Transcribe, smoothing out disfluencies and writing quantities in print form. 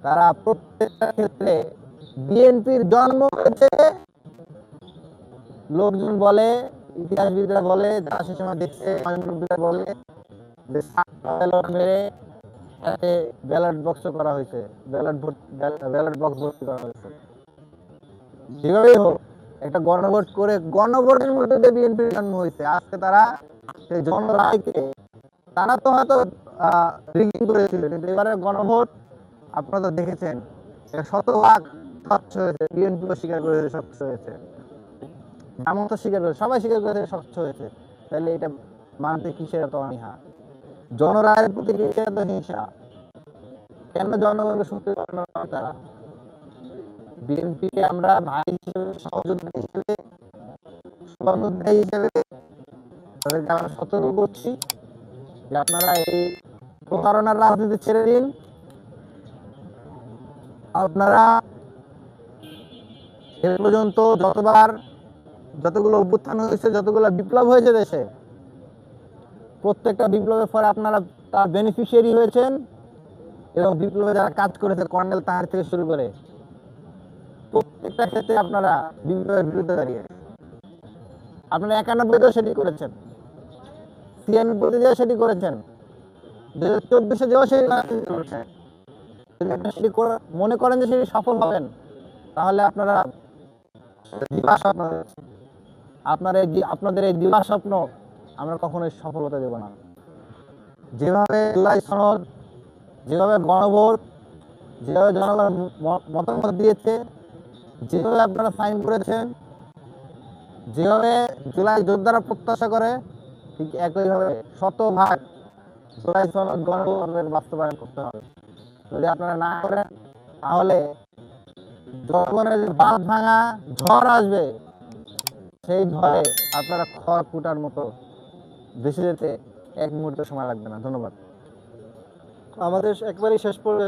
তারা প্রত্যেকটা ক্ষেত্রে বিএনপির জন্ম হয়েছে, লোকজন বলে, ইতিহাসবিদরা বলে, যারা সে সময় দেখছে মুরব্বীরা বলে যে ব্যালট মেরে তাতে ব্যালট বক্স করা হয়েছে, ব্যালট বক্স ভর্তি করা হয়েছে। যেভাবেই হোক একটা গণভোট করে গণভোটের মধ্যে দিয়ে বিএনপির জন্ম হয়েছে। আজকে তারা সেই জনরায়কে তারা তো হয়তো রিগিং করেছিল, কিন্তু এবারে গণভোট আপনারা তো দেখেছেন শতভাগ স্বচ্ছ হয়েছে। বিএনপিও স্বীকার করেছে স্বচ্ছ হয়েছে, এমন তো স্বীকার করে সবাই স্বীকার করেছে স্বচ্ছ হয়েছে। তাহলে এটা মানতে কিসের এত অনীহা? জনরায়ের প্রতি কিসের এত হিংসা? কেন জনগণকে শুনতে পারে না তারা? বিএনপিকে আমরা ভাই হিসেবে, সহযোদ্ধা হিসেবে, শুভানুধ্যায়ী হিসেবে তাদেরকে আমরা সতর্ক করছি যে আপনারা এই প্রতারণার রাজনীতি ছেড়ে দিন। আপনারা এ পর্যন্ত যতগুলো অভ্যুত্থান হয়েছে, যতগুলো বিপ্লব হয়েছে দেশে, প্রত্যেকটা বিপ্লবের পরে আপনারা তার বেনিফিশিয়ারি হয়েছেন, এবং বিপ্লবে যারা কাজ করেছে কর্নেল তাহার থেকে শুরু করে প্রত্যেকটা ক্ষেত্রে আপনারা বিপ্লবের বিরুদ্ধে দাঁড়িয়ে আপনারা 91-তেও সেটি করেছেন, 96-তে যেও সেটি করেছেন, 2024-এ যেও সেটি করেছেন। সেটি মনে করেন যে সেটি সফল হবেন, তাহলে আপনারা আপনাদের এই দিবা স্বপ্ন আমরা কখনোই সফল হতে দেব না। যেভাবে জুলাই সনদ, যেভাবে গণভোট, যেভাবে জনগণ মতামত দিয়েছে, যেভাবে আপনারা সাইন করেছেন, যেভাবে জুলাই যোদ্ধারা প্রত্যাশা করে, ঠিক একইভাবে শতভাগ জুলাই সনদ গণভোটের বাস্তবায়ন করতে হবে। যদি আপনারা না করেন তাহলে জনগণের বাঁধ ভাঙা ঝড় আসবে, সেই ঝড়ে আপনারা খড় ফুটার মতো ভেসে যেতে এক মুহূর্ত সময় লাগবে না। ধন্যবাদ। আমাদের একবারই শেষ পর্যায়ে